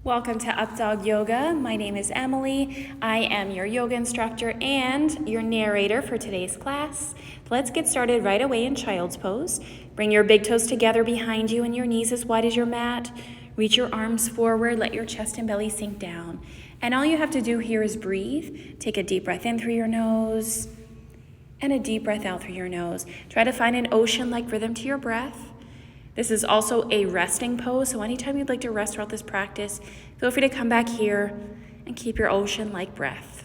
Welcome to Updawg-Yoga. My name is Emily. I am your yoga instructor and your narrator for today's class. Let's get started right away in child's pose. Bring your big toes together behind you and your knees as wide as your mat. Reach your arms forward, let your chest and belly sink down. And all you have to do here is breathe. Take a deep breath in through your nose and a deep breath out through your nose. Try to find an ocean-like rhythm to your breath. This is also a resting pose, so anytime you'd like to rest throughout this practice, feel free to come back here and keep your ocean-like breath.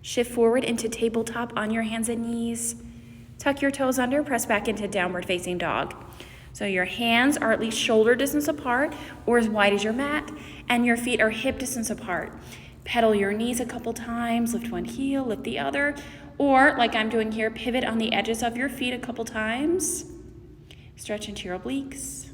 Shift forward into tabletop on your hands and knees. Tuck your toes under, press back into downward facing dog. So your hands are at least shoulder distance apart or as wide as your mat, and your feet are hip distance apart. Pedal your knees a couple times, lift one heel, lift the other, or like I'm doing here, pivot on the edges of your feet a couple times. Stretch into your obliques,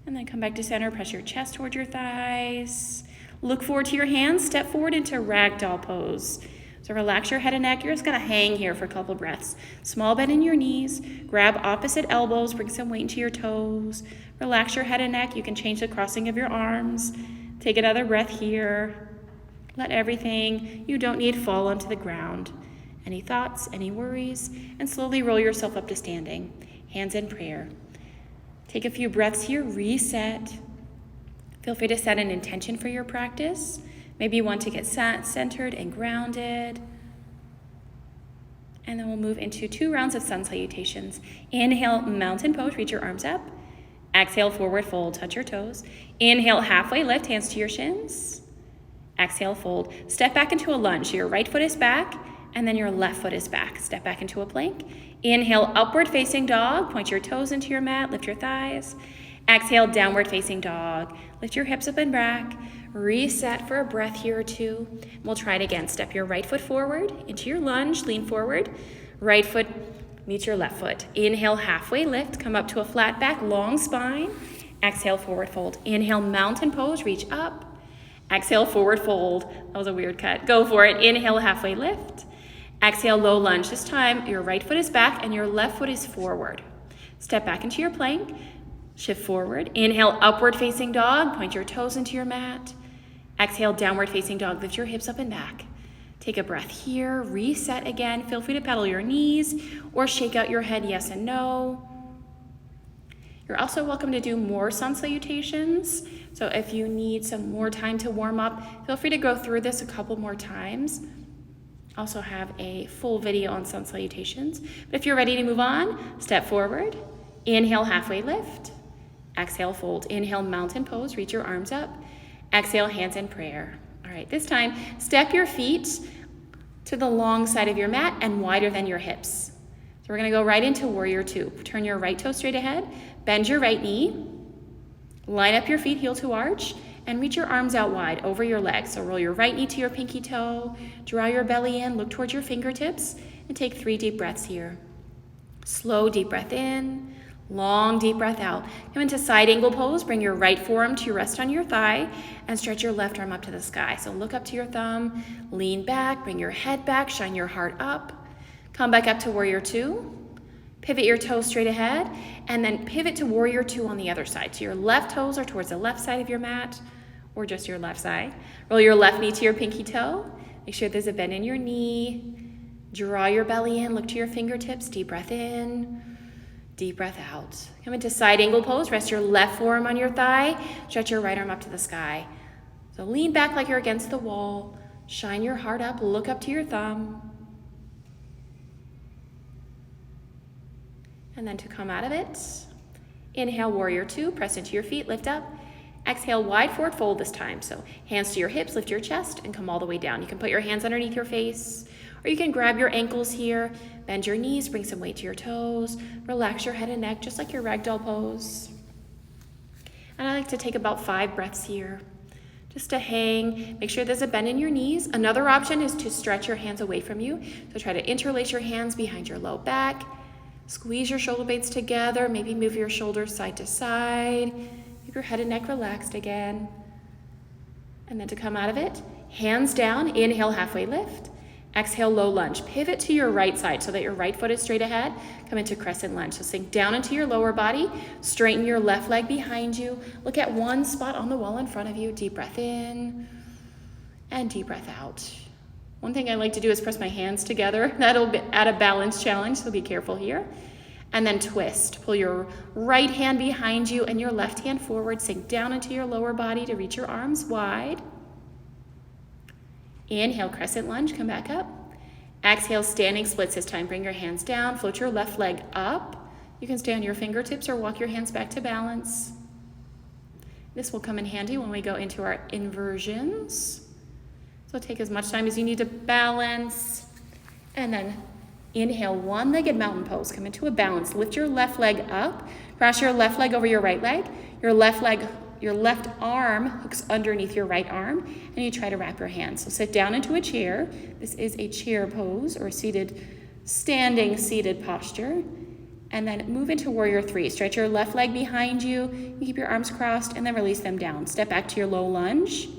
and then come back to center. Press your chest towards your thighs. Look forward to your hands. Step forward into ragdoll pose. So relax your head and neck. You're just gonna hang here for a couple breaths. Small bend in your knees. Grab opposite elbows. Bring some weight into your toes. Relax your head and neck. You can change the crossing of your arms. Take another breath here. Let everything you don't need fall onto the ground. Any thoughts, any worries, and slowly roll yourself up to standing. Hands in prayer. Take a few breaths here, reset. Feel free to set an intention for your practice. Maybe you want to get centered and grounded. And then we'll move into 2 rounds of Sun Salutations. Inhale, mountain pose, reach your arms up. Exhale, forward fold, touch your toes. Inhale, halfway lift, hands to your shins. Exhale, fold. Step back into a lunge. So your right foot is back, and then your left foot is back. Step back into a plank. Inhale, upward facing dog. Point your toes into your mat, lift your thighs. Exhale, downward facing dog. Lift your hips up and back. Reset for a breath here or two. We'll try it again. Step your right foot forward into your lunge, lean forward. Right foot meets your left foot. Inhale, halfway lift, come up to a flat back, long spine. Exhale, forward fold. Inhale, mountain pose, reach up. Exhale, forward fold. That was a weird cut. Go for it. Inhale, halfway lift. Exhale, low lunge. This time, your right foot is back and your left foot is forward. Step back into your plank. Shift forward. Inhale, upward facing dog. Point your toes into your mat. Exhale, downward facing dog. Lift your hips up and back. Take a breath here. Reset again. Feel free to pedal your knees or shake out your head yes and no. You're also welcome to do more Sun Salutations. So if you need some more time to warm up, feel free to go through this a couple more times. Also have a full video on Sun Salutations. But if you're ready to move on, step forward. Inhale, halfway lift. Exhale, fold. Inhale, mountain pose. Reach your arms up. Exhale, hands in prayer. All right, this time, step your feet to the long side of your mat and wider than your hips. So we're gonna go right into Warrior 2. Turn your right toe straight ahead. Bend your right knee. Line up your feet heel to arch. And reach your arms out wide over your legs. So roll your right knee to your pinky toe, draw your belly in, look towards your fingertips, and take 3 deep breaths here. Slow deep breath in, long deep breath out. Come into side angle pose, bring your right forearm to rest on your thigh, and stretch your left arm up to the sky. So look up to your thumb, lean back, bring your head back, shine your heart up. Come back up to Warrior 2. Pivot your toes straight ahead, and then pivot to Warrior 2 on the other side. So your left toes are towards the left side of your mat, or just your left side. Roll your left knee to your pinky toe. Make sure there's a bend in your knee. Draw your belly in, look to your fingertips. Deep breath in, deep breath out. Come into side angle pose. Rest your left forearm on your thigh. Stretch your right arm up to the sky. So lean back like you're against the wall. Shine your heart up, look up to your thumb. And then to come out of it, inhale, Warrior 2, press into your feet, lift up. Exhale, wide forward fold this time. So hands to your hips, lift your chest, and come all the way down. You can put your hands underneath your face, or you can grab your ankles here, bend your knees, bring some weight to your toes, relax your head and neck, just like your ragdoll pose. And I like to take about 5 breaths here, just to hang. Make sure there's a bend in your knees. Another option is to stretch your hands away from you. So try to interlace your hands behind your low back. Squeeze your shoulder blades together, maybe move your shoulders side to side. Keep your head and neck relaxed again. And then to come out of it, hands down, inhale, halfway lift. Exhale, low lunge. Pivot to your right side so that your right foot is straight ahead. Come into crescent lunge. So sink down into your lower body. Straighten your left leg behind you. Look at one spot on the wall in front of you. Deep breath in and deep breath out. One thing I like to do is press my hands together. That'll add a balance challenge, so be careful here. And then twist. Pull your right hand behind you and your left hand forward. Sink down into your lower body to reach your arms wide. Inhale, crescent lunge, come back up. Exhale, standing splits this time. Bring your hands down, float your left leg up. You can stay on your fingertips or walk your hands back to balance. This will come in handy when we go into our inversions. So take as much time as you need to balance. And then inhale, one-legged mountain pose. Come into a balance. Lift your left leg up. Cross your left leg over your right leg. Your left arm hooks underneath your right arm, and you try to wrap your hands. So sit down into a chair. This is a chair pose or standing seated posture. And then move into warrior three. Stretch your left leg behind you. You keep your arms crossed and then release them down. Step back to your low lunge.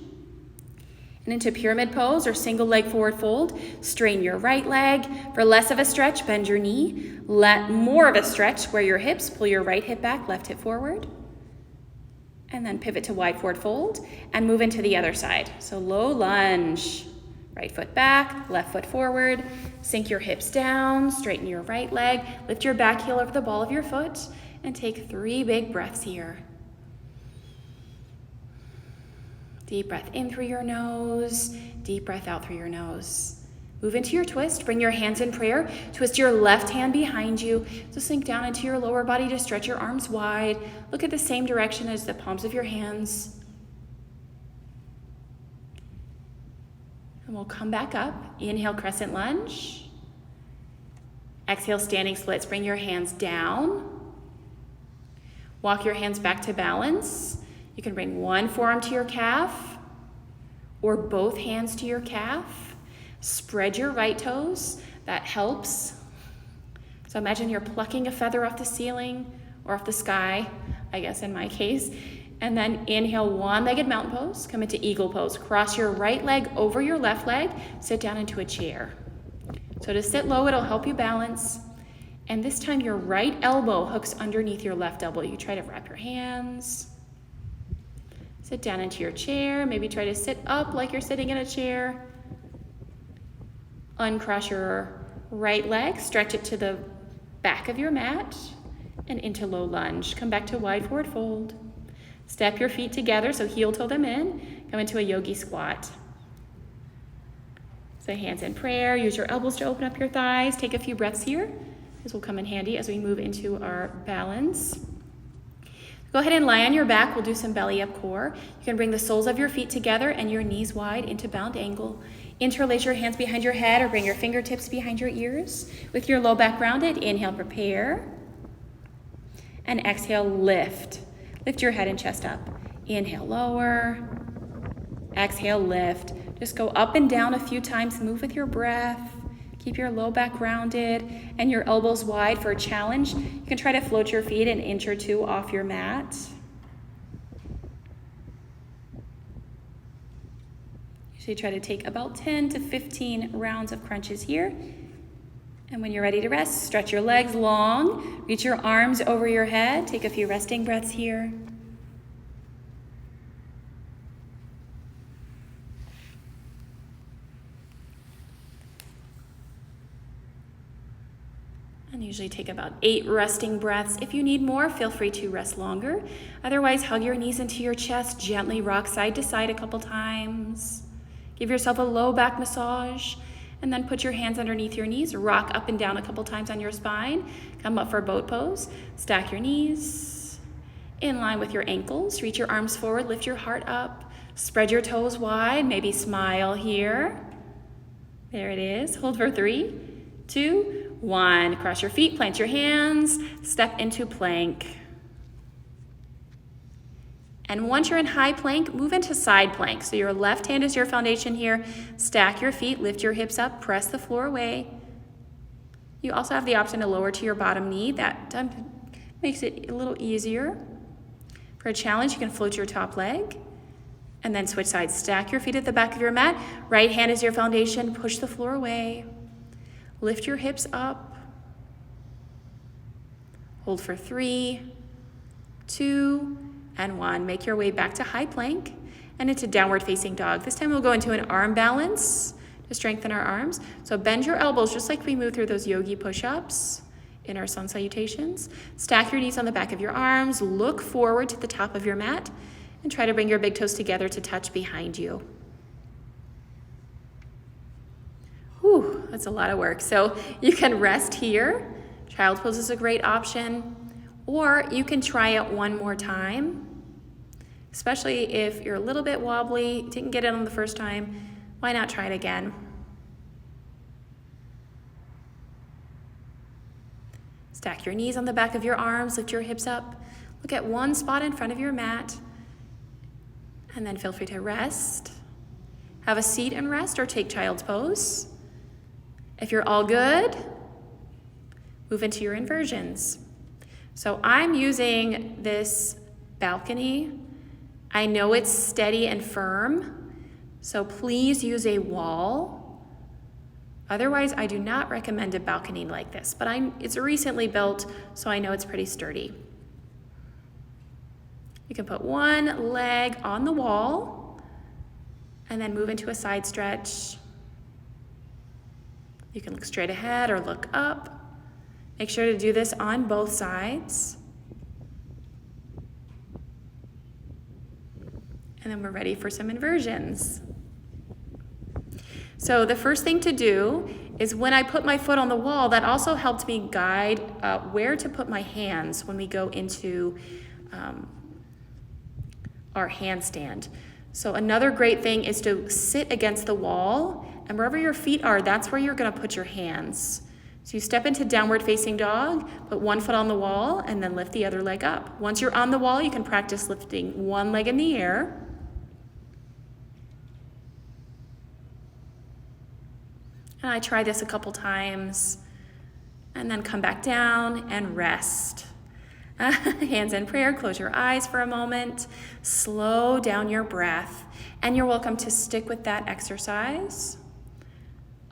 And into pyramid pose or single leg forward fold. Strain your right leg. For less of a stretch, bend your knee. Let more of a stretch, square your hips. Pull your right hip back, left hip forward. And then pivot to wide forward fold and move into the other side. So low lunge. Right foot back, left foot forward. Sink your hips down, straighten your right leg. Lift your back heel over the ball of your foot and take 3 big breaths here. Deep breath in through your nose, deep breath out through your nose. Move into your twist, bring your hands in prayer. Twist your left hand behind you. So sink down into your lower body to stretch your arms wide. Look at the same direction as the palms of your hands. And we'll come back up. Inhale, crescent lunge. Exhale, standing splits. Bring your hands down. Walk your hands back to balance. You can bring one forearm to your calf or both hands to your calf. Spread your right toes. That helps. So imagine you're plucking a feather off the ceiling or off the sky, I guess in my case. And then inhale, one-legged mountain pose. Come into eagle pose. Cross your right leg over your left leg. Sit down into a chair. So to sit low, it'll help you balance. And this time your right elbow hooks underneath your left elbow. You try to wrap your hands. Sit down into your chair. Maybe try to sit up like you're sitting in a chair. Uncross your right leg. Stretch it to the back of your mat and into low lunge. Come back to wide forward fold. Step your feet together, so heel toe them in. Come into a yogi squat. So hands in prayer. Use your elbows to open up your thighs. Take a few breaths here. This will come in handy as we move into our balance. Go ahead and lie on your back. We'll do some belly up core. You can bring the soles of your feet together and your knees wide into bound angle. Interlace your hands behind your head or bring your fingertips behind your ears. With your low back rounded, inhale, prepare. And exhale, lift. Lift your head and chest up. Inhale, lower. Exhale, lift. Just go up and down a few times. Move with your breath. Keep your low back rounded and your elbows wide for a challenge. You can try to float your feet an inch or two off your mat. Usually try to take about 10 to 15 rounds of crunches here. And when you're ready to rest, stretch your legs long. Reach your arms over your head. Take a few resting breaths here. And usually take about 8 resting breaths. If you need more, feel free to rest longer. Otherwise, hug your knees into your chest. Gently rock side to side a couple times. Give yourself a low back massage. And then put your hands underneath your knees. Rock up and down a couple times on your spine. Come up for boat pose. Stack your knees in line with your ankles. Reach your arms forward. Lift your heart up. Spread your toes wide. Maybe smile here. There it is. Hold for 3, 2, 1. Cross your feet. Plant your hands. Step into plank. And once you're in high plank, move into side plank. So your left hand is your foundation here. Stack your feet, lift your hips up, press the floor away. You also have the option to lower to your bottom knee. That makes it a little easier. For a challenge, you can float your top leg. And then switch sides. Stack your feet at the back of your mat. Right hand is your foundation. Push the floor away. Lift your hips up. Hold for 3, 2, and 1. Make your way back to high plank and into downward facing dog. This time we'll go into an arm balance to strengthen our arms. So bend your elbows just like we move through those yogi push-ups in our sun salutations. Stack your knees on the back of your arms. Look forward to the top of your mat and try to bring your big toes together to touch behind you. Whew, that's a lot of work. So you can rest here. Child pose is a great option. Or you can try it one more time, especially if you're a little bit wobbly, didn't get it on the first time. Why not try it again? Stack your knees on the back of your arms, lift your hips up. Look at one spot in front of your mat. And then feel free to rest. Have a seat and rest or take child's pose. If you're all good, move into your inversions. So I'm using this balcony. I know it's steady and firm, so please use a wall. Otherwise, I do not recommend a balcony like this, but it's recently built, so I know it's pretty sturdy. You can put one leg on the wall and then move into a side stretch. You can look straight ahead or look up. Make sure to do this on both sides. And then we're ready for some inversions. So the first thing to do is when I put my foot on the wall, that also helped me guide where to put my hands when we go into our handstand. So another great thing is to sit against the wall, and wherever your feet are, that's where you're gonna put your hands. So you step into downward facing dog, put one foot on the wall, and then lift the other leg up. Once you're on the wall, you can practice lifting one leg in the air. And I try this a couple times, and then come back down and rest. Hands in prayer, close your eyes for a moment, slow down your breath, and you're welcome to stick with that exercise.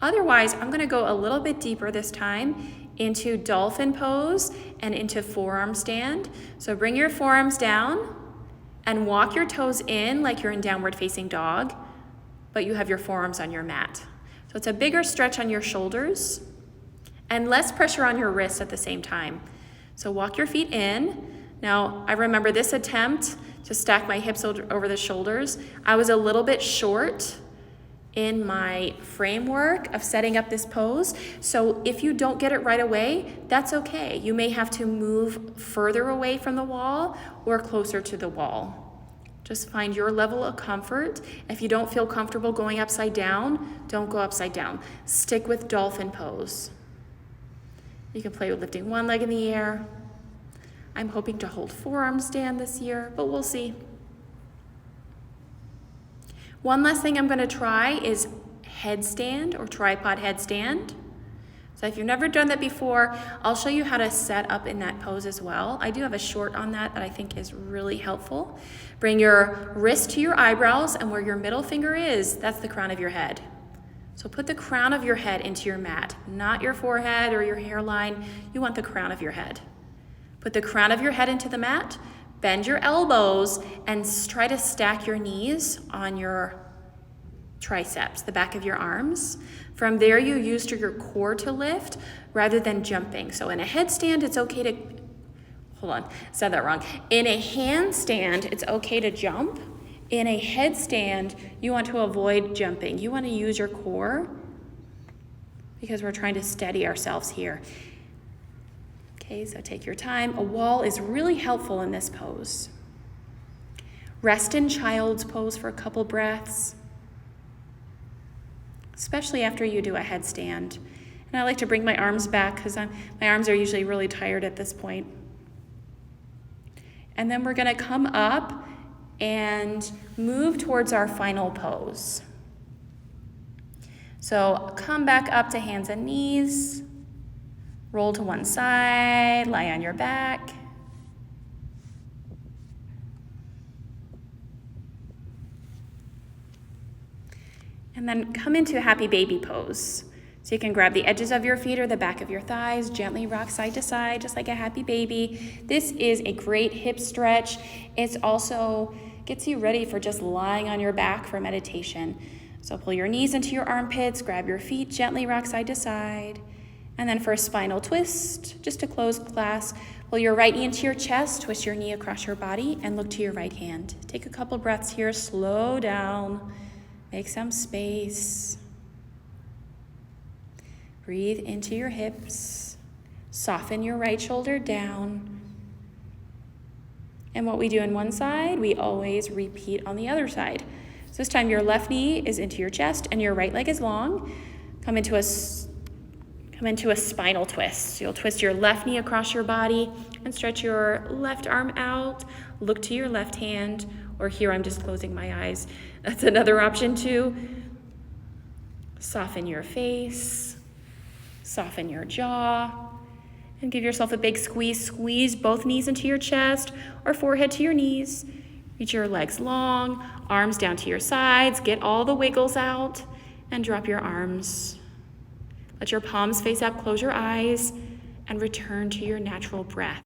Otherwise, I'm gonna go a little bit deeper this time into dolphin pose and into forearm stand. So bring your forearms down and walk your toes in like you're in downward facing dog, but you have your forearms on your mat. So it's a bigger stretch on your shoulders and less pressure on your wrists at the same time. So walk your feet in. Now, I remember this attempt to stack my hips over the shoulders. I was a little bit short in my framework of setting up this pose. So if you don't get it right away, that's okay. You may have to move further away from the wall or closer to the wall. Just find your level of comfort. If you don't feel comfortable going upside down, don't go upside down. Stick with dolphin pose. You can play with lifting one leg in the air. I'm hoping to hold forearm stand this year, but we'll see. One last thing I'm going to try is headstand or tripod headstand. So if you've never done that before, I'll show you how to set up in that pose as well. I do have a short on that I think is really helpful. Bring your wrist to your eyebrows, and where your middle finger is, that's the crown of your head. So put the crown of your head into your mat, not your forehead or your hairline. You want the crown of your head. Put the crown of your head into the mat, bend your elbows, and try to stack your knees on your triceps, the back of your arms. From there, you use your core to lift rather than jumping. So in a headstand, it's okay to, hold on, said that wrong. In a handstand, it's okay to jump. In a headstand, you want to avoid jumping. You want to use your core because we're trying to steady ourselves here. Okay, so take your time. A wall is really helpful in this pose. Rest in child's pose for a couple breaths, especially after you do a headstand. And I like to bring my arms back because my arms are usually really tired at this point. And then we're going to come up and move towards our final pose. So come back up to hands and knees, roll to one side, lie on your back. And then come into a happy baby pose. So you can grab the edges of your feet or the back of your thighs, gently rock side to side, just like a happy baby. This is a great hip stretch. It's also gets you ready for just lying on your back for meditation. So pull your knees into your armpits, grab your feet, gently rock side to side. And then for a spinal twist, just to close class, pull your right knee into your chest, twist your knee across your body, and look to your right hand. Take a couple breaths here, slow down, make some space. Breathe into your hips, soften your right shoulder down. And what we do on one side, we always repeat on the other side. So this time your left knee is into your chest and your right leg is long. Come into a spinal twist. So you'll twist your left knee across your body and stretch your left arm out. Look to your left hand, or here I'm just closing my eyes. That's another option too. Soften your face. Soften your jaw and give yourself a big squeeze. Squeeze both knees into your chest or forehead to your knees. Reach your legs long, arms down to your sides. Get all the wiggles out and drop your arms. Let your palms face up, close your eyes, and return to your natural breath.